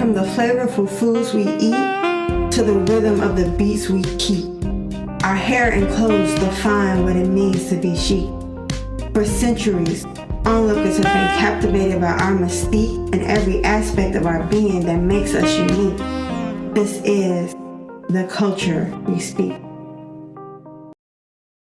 From the flavorful foods we eat to the rhythm of the beats we keep, our hair and clothes define what it means to be chic. For centuries, onlookers have been captivated by our mystique and every aspect of our being that makes us unique. This is the culture we speak.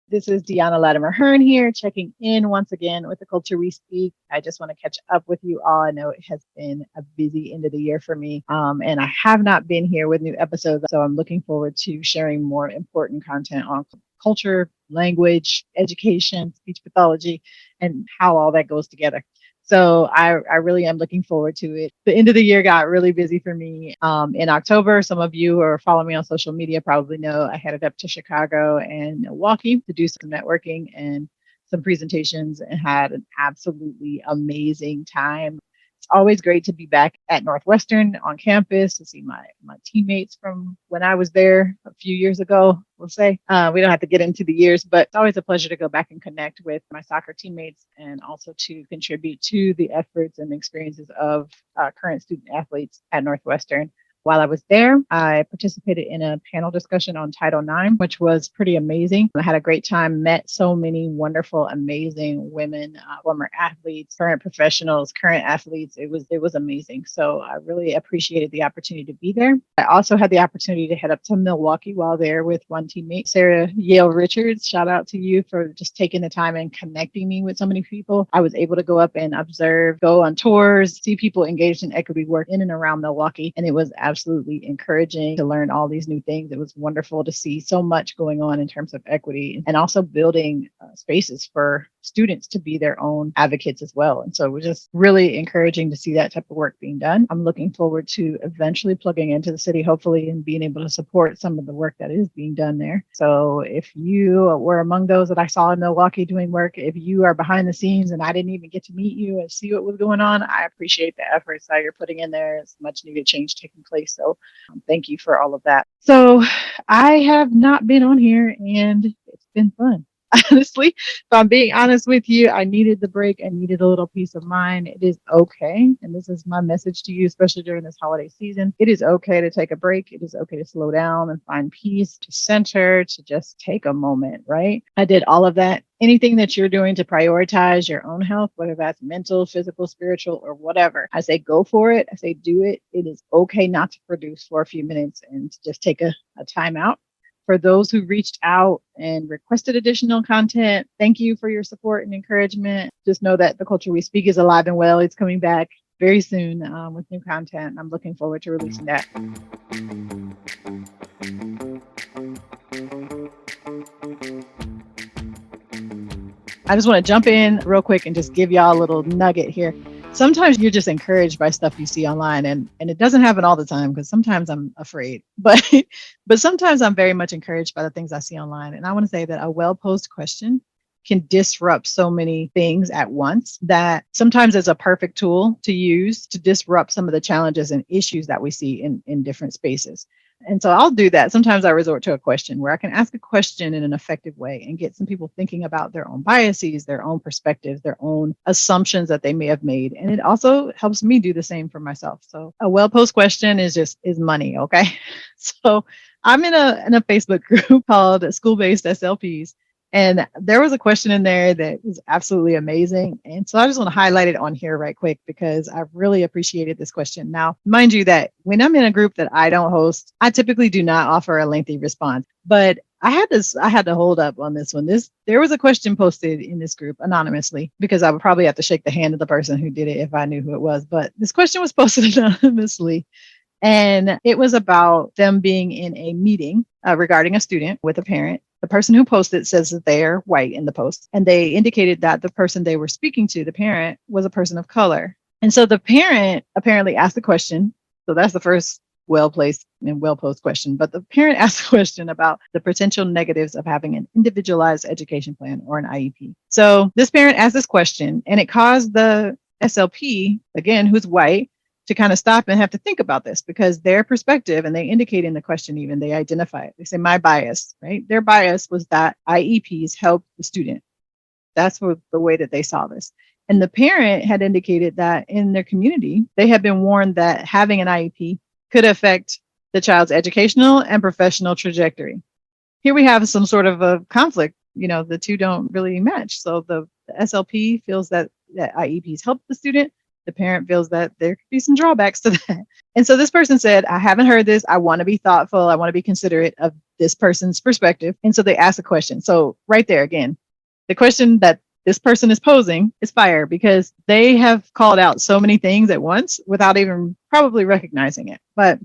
This is Dionna Latimer-Hearn here, checking in once again with the culture we speak. I just want to catch up with you all. I know it has been a busy end of the year for me, and I have not been here with new episodes, so I'm looking forward to sharing more important content on culture, language, education, speech pathology, and how all that goes together. So I really am looking forward to it. The end of the year got really busy for me. In October, some of you who are following me on social media probably know I headed up to Chicago and Milwaukee to do some networking and some presentations and had an absolutely amazing time. It's always great to be back at Northwestern on campus to see my teammates from when I was there a few years ago, we'll say. We don't have to get into the years, but it's always a pleasure to go back and connect with my soccer teammates and also to contribute to the efforts and experiences of current student athletes at Northwestern. While I was there, I participated in a panel discussion on Title IX, which was pretty amazing. I had a great time, met so many wonderful, amazing women, former athletes, current professionals, current athletes. It was amazing. So I really appreciated the opportunity to be there. I also had the opportunity to head up to Milwaukee while there with one teammate, Sarah Yale Richards. Shout out to you for just taking the time and connecting me with so many people. I was able to go up and observe, go on tours, see people engaged in equity work in and around Milwaukee. And it was absolutely encouraging to learn all these new things. It was wonderful to see so much going on in terms of equity and also building spaces for students to be their own advocates as well. And so it was just really encouraging to see that type of work being done. I'm looking forward to eventually plugging into the city, hopefully, and being able to support some of the work that is being done there. So if you were among those that I saw in Milwaukee doing work, if you are behind the scenes and I didn't even get to meet you and see what was going on, I appreciate the efforts that you're putting in there. It's much needed change taking place. So thank you for all of that. So I have not been on here and it's been fun. Honestly, if I'm being honest with you, I needed the break. I needed a little peace of mind. It is okay. And this is my message to you, especially during this holiday season. It is okay to take a break. It is okay to slow down and find peace, to center, to just take a moment, right? I did all of that. Anything that you're doing to prioritize your own health, whether that's mental, physical, spiritual, or whatever, I say go for it. I say do it. It is okay not to produce for a few minutes and to just take a time out. For those who reached out and requested additional content, thank you for your support and encouragement. Just know that the culture we speak is alive and well. It's coming back very soon with new content. I'm looking forward to releasing that. I just want to jump in real quick and just give y'all a little nugget here. Sometimes you're just encouraged by stuff you see online, and it doesn't happen all the time because sometimes I'm afraid, but sometimes I'm very much encouraged by the things I see online. And I want to say that a well-posed question can disrupt so many things at once that sometimes it's a perfect tool to use to disrupt some of the challenges and issues that we see in different spaces. And so I'll do that. Sometimes I resort to a question where I can ask a question in an effective way and get some people thinking about their own biases, their own perspectives, their own assumptions that they may have made. And it also helps me do the same for myself. So a well-posed question is money. Okay. So I'm in a Facebook group called School-Based SLPs. And there was a question in there that was absolutely amazing. And so I just want to highlight it on here right quick because I really appreciated this question. Now, mind you that when I'm in a group that I don't host, I typically do not offer a lengthy response. But I had to hold up on this one. There was a question posted in this group anonymously because I would probably have to shake the hand of the person who did it if I knew who it was. But this question was posted anonymously. And it was about them being in a meeting regarding a student with a parent. The person who posted says that they are white in the post, and they indicated that the person they were speaking to, the parent, was a person of color. And so the parent apparently asked the question. So that's the first well-placed and well-posed question. But the parent asked a question about the potential negatives of having an individualized education plan or an IEP. So this parent asked this question, and it caused the SLP, again, who's white, to kind of stop and have to think about this because their perspective, and they indicate in the question even, they identify it. They say, my bias, right? Their bias was that IEPs help the student. That's the way that they saw this. And the parent had indicated that in their community, they had been warned that having an IEP could affect the child's educational and professional trajectory. Here we have some sort of a conflict. The two don't really match. So the SLP feels that IEPs help the student. The parent feels that there could be some drawbacks to that. And so this person said, I haven't heard this. I want to be thoughtful. I want to be considerate of this person's perspective. And so they asked a question. So right there again, the question that this person is posing is fire, because they have called out so many things at once without even probably recognizing it. But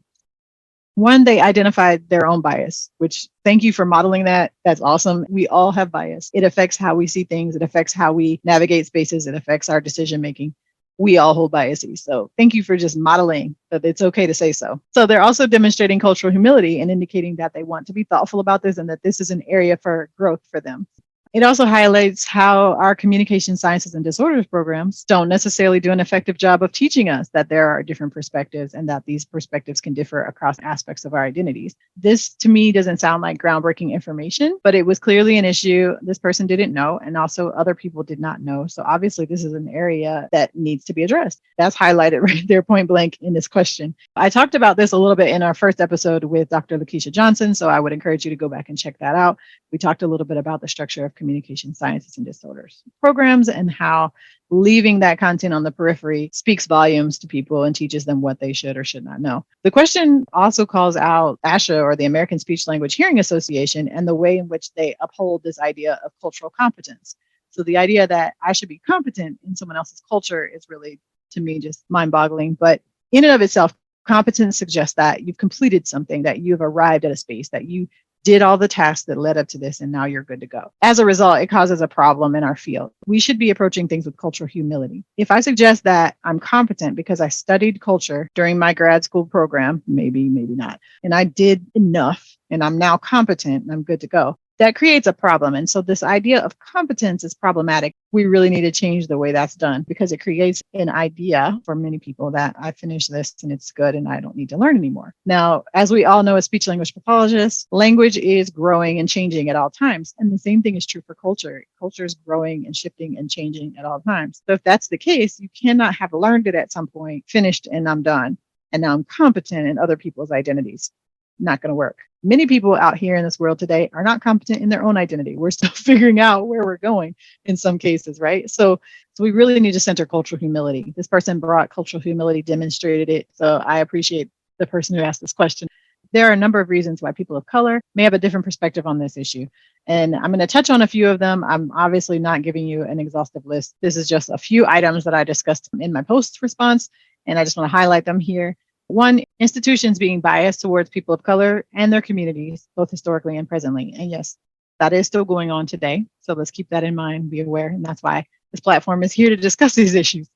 one, they identified their own bias, which thank you for modeling that. That's awesome. We all have bias. It affects how we see things. It affects how we navigate spaces. It affects our decision making. We all hold biases. So thank you for just modeling that it's okay to say so. So they're also demonstrating cultural humility and indicating that they want to be thoughtful about this and that this is an area for growth for them. It also highlights how our communication sciences and disorders programs don't necessarily do an effective job of teaching us that there are different perspectives and that these perspectives can differ across aspects of our identities. This, to me, doesn't sound like groundbreaking information, but it was clearly an issue this person didn't know, and also other people did not know. So obviously, this is an area that needs to be addressed. That's highlighted right there, point blank, in this question. I talked about this a little bit in our first episode with Dr. Lakeisha Johnson, so I would encourage you to go back and check that out. We talked a little bit about the structure of communication sciences and disorders programs and how leaving that content on the periphery speaks volumes to people and teaches them what they should or should not know. The question also calls out ASHA, or the American Speech Language Hearing Association, and the way in which they uphold this idea of cultural competence. So the idea that I should be competent in someone else's culture is really, to me, just mind-boggling. But in and of itself, competence suggests that you've completed something, that you've arrived at a space, that you did all the tasks that led up to this, and now you're good to go. As a result, it causes a problem in our field. We should be approaching things with cultural humility. If I suggest that I'm competent because I studied culture during my grad school program, maybe not, and I did enough, and I'm now competent and I'm good to go, that creates a problem. And so this idea of competence is problematic. We really need to change the way that's done, because it creates an idea for many people that I finished this and it's good and I don't need to learn anymore. Now, as we all know, as speech language pathologists, language is growing and changing at all times. And the same thing is true for culture. Culture is growing and shifting and changing at all times. So if that's the case, you cannot have learned it at some point, finished, and I'm done, and now I'm competent in other people's identities. Not going to work. Many people out here in this world today are not competent in their own identity. We're still figuring out where we're going in some cases, right? So we really need to center cultural humility. This person brought cultural humility, demonstrated it. So I appreciate the person who asked this question. There are a number of reasons why people of color may have a different perspective on this issue. And I'm going to touch on a few of them. I'm obviously not giving you an exhaustive list. This is just a few items that I discussed in my post response, and I just want to highlight them here. One, institutions being biased towards people of color and their communities, both historically and presently. And yes, that is still going on today. So let's keep that in mind, be aware. And that's why this platform is here to discuss these issues.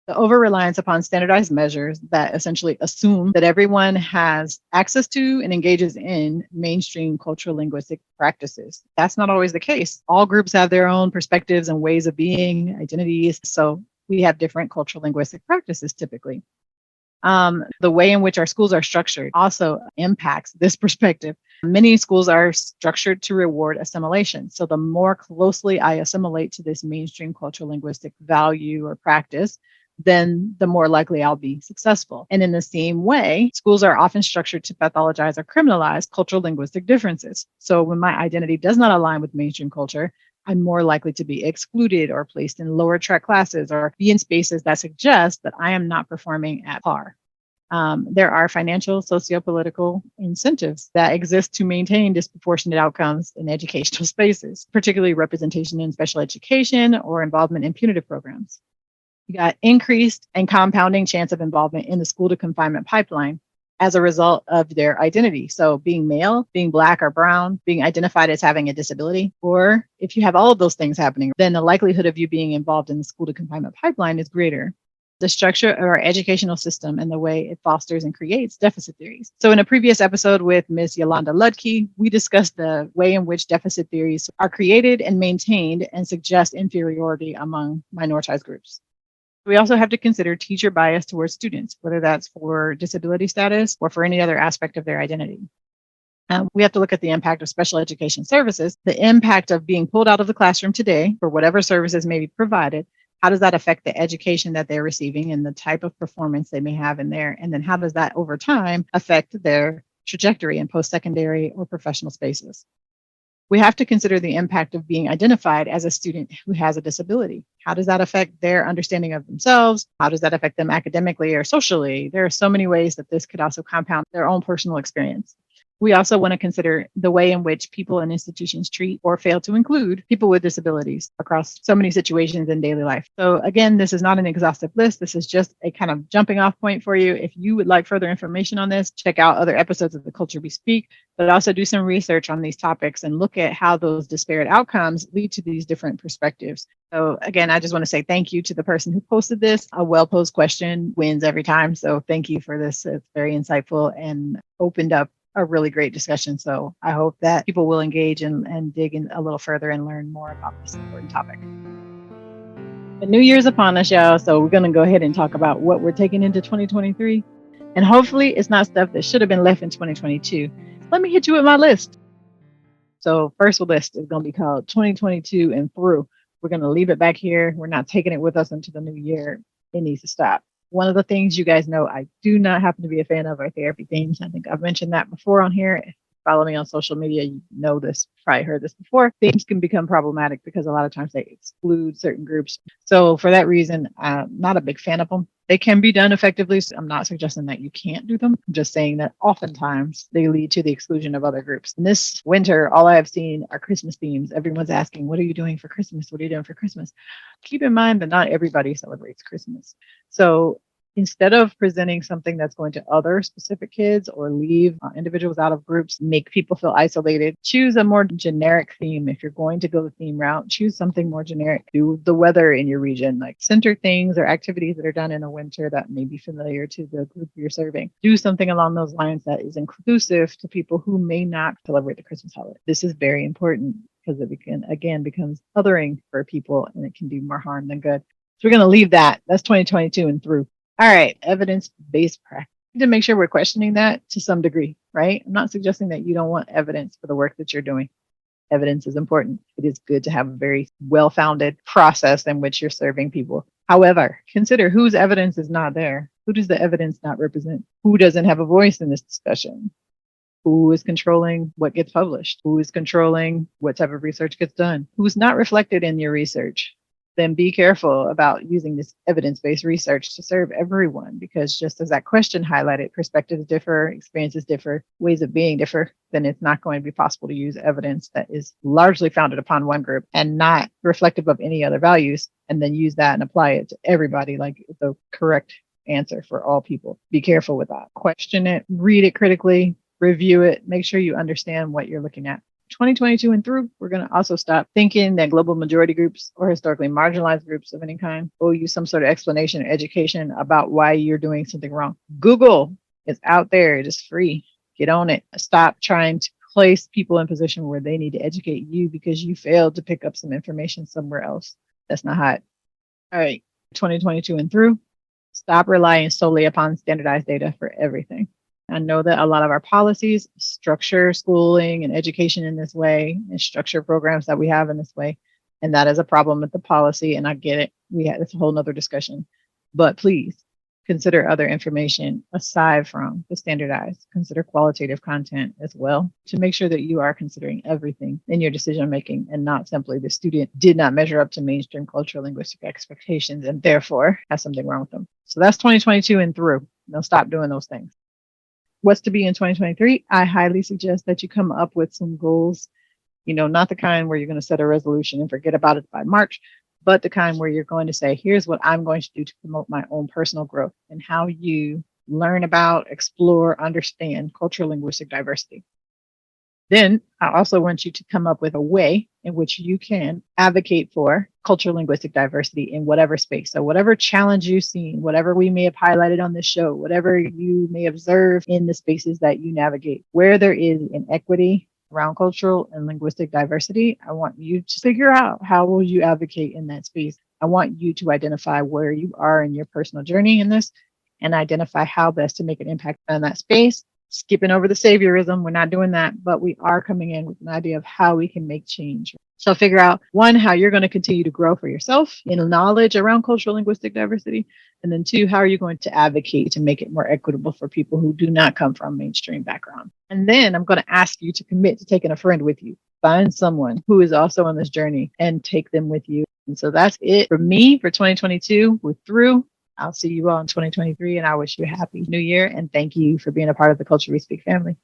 The over-reliance upon standardized measures that essentially assume that everyone has access to and engages in mainstream cultural linguistic practices. That's not always the case. All groups have their own perspectives and ways of being, identities. So we have different cultural linguistic practices typically. The way in which our schools are structured also impacts this perspective. Many schools are structured to reward assimilation. So the more closely I assimilate to this mainstream cultural linguistic value or practice, then the more likely I'll be successful. And in the same way, schools are often structured to pathologize or criminalize cultural linguistic differences. So when my identity does not align with mainstream culture, I'm more likely to be excluded or placed in lower track classes or be in spaces that suggest that I am not performing at par. There are financial, socio-political incentives that exist to maintain disproportionate outcomes in educational spaces, particularly representation in special education or involvement in punitive programs. You got increased and compounding chance of involvement in the school to confinement pipeline as a result of their identity. So being male, being Black or brown, being identified as having a disability, or if you have all of those things happening, then the likelihood of you being involved in the school to confinement pipeline is greater. The structure of our educational system and the way it fosters and creates deficit theories. So in a previous episode with Ms. Yolanda Ludke, we discussed the way in which deficit theories are created and maintained and suggest inferiority among minoritized groups. We also have to consider teacher bias towards students, whether that's for disability status or for any other aspect of their identity. We have to look at the impact of special education services, the impact of being pulled out of the classroom today for whatever services may be provided, How does that affect the education that they're receiving and the type of performance they may have in there? And then how does that over time affect their trajectory in post-secondary or professional spaces? We have to consider the impact of being identified as a student who has a disability. How does that affect their understanding of themselves? How does that affect them academically or socially? There are so many ways that this could also compound their own personal experience. We also want to consider the way in which people and institutions treat or fail to include people with disabilities across so many situations in daily life. So again, this is not an exhaustive list. This is just a kind of jumping off point for you. If you would like further information on this, check out other episodes of The Culture We Speak, but also do some research on these topics and look at how those disparate outcomes lead to these different perspectives. So again, I just want to say thank you to the person who posted this. A well-posed question wins every time. So thank you for this. It's very insightful and opened up a really great discussion. So I hope that people will engage and dig in a little further and learn more about this important topic. The new year's upon us, y'all. So we're going to go ahead and talk about what we're taking into 2023. And hopefully it's not stuff that should have been left in 2022. Let me hit you with my list. So first list is going to be called 2022 and through. We're going to leave it back here. We're not taking it with us into the new year. It needs to stop. One of the things you guys know I do not happen to be a fan of are therapy themes. I think I've mentioned that before on here. If you follow me on social media, you know this, probably heard this before. Themes can become problematic because a lot of times they exclude certain groups. So for that reason, I'm not a big fan of them. They can be done effectively. So I'm not suggesting that you can't do them. I'm just saying that oftentimes they lead to the exclusion of other groups. And this winter, all I have seen are Christmas themes. Everyone's asking, what are you doing for Christmas? What are you doing for Christmas? Keep in mind that not everybody celebrates Christmas. So instead of presenting something that's going to other specific kids or leave individuals out of groups, make people feel isolated, choose a more generic theme. If you're going to go the theme route, choose something more generic. Do the weather in your region, like center things or activities that are done in a winter that may be familiar to the group you're serving. Do something along those lines that is inclusive to people who may not celebrate the Christmas holiday. This is very important because it becomes othering for people and it can do more harm than good. So we're going to leave that. That's 2022 and through. All right, evidence-based practice. To make sure we're questioning that to some degree, right? I'm not suggesting that you don't want evidence for the work that you're doing. Evidence is important. It is good to have a very well-founded process in which you're serving people. However, consider whose evidence is not there. Who does the evidence not represent? Who doesn't have a voice in this discussion? Who is controlling what gets published? Who is controlling what type of research gets done? Who's not reflected in your research? Then be careful about using this evidence-based research to serve everyone, because just as that question highlighted, perspectives differ, experiences differ, ways of being differ, then it's not going to be possible to use evidence that is largely founded upon one group and not reflective of any other values, and then use that and apply it to everybody like the correct answer for all people. Be careful with that. Question it, read it critically, review it, make sure you understand what you're looking at. 2022 and through, we're going to also stop thinking that global majority groups or historically marginalized groups of any kind owe you some sort of explanation or education about why you're doing something wrong. Google is out there. It is free. Get on it. Stop trying to place people in position where they need to educate you because you failed to pick up some information somewhere else. That's not hot. All right, 2022 and through, stop relying solely upon standardized data for everything. I know that a lot of our policies structure schooling and education in this way and structure programs that we have in this way. And that is a problem with the policy. And I get it. It's a whole nother discussion. But please consider other information aside from the standardized. Consider qualitative content as well to make sure that you are considering everything in your decision making and not simply the student did not measure up to mainstream cultural linguistic expectations and therefore has something wrong with them. So that's 2022 and through. Now stop doing those things. What's to be in 2023? I highly suggest that you come up with some goals, not the kind where you're going to set a resolution and forget about it by March, but the kind where you're going to say, here's what I'm going to do to promote my own personal growth and how you learn about, explore, understand cultural linguistic diversity. Then I also want you to come up with a way in which you can advocate for cultural linguistic diversity in whatever space. So whatever challenge you've seen, whatever we may have highlighted on this show, whatever you may observe in the spaces that you navigate, where there is inequity around cultural and linguistic diversity, I want you to figure out how will you advocate in that space. I want you to identify where you are in your personal journey in this and identify how best to make an impact on that space. Skipping over the saviorism, we're not doing that, but we are coming in with an idea of how we can make change. So figure out, one, how you're going to continue to grow for yourself in knowledge around cultural linguistic diversity. And then two, how are you going to advocate to make it more equitable for people who do not come from mainstream background? And then I'm going to ask you to commit to taking a friend with you. Find someone who is also on this journey and take them with you. And so that's it for me for 2022. We're through. I'll see you all in 2023, and I wish you a happy new year. And thank you for being a part of the Culture We Speak family.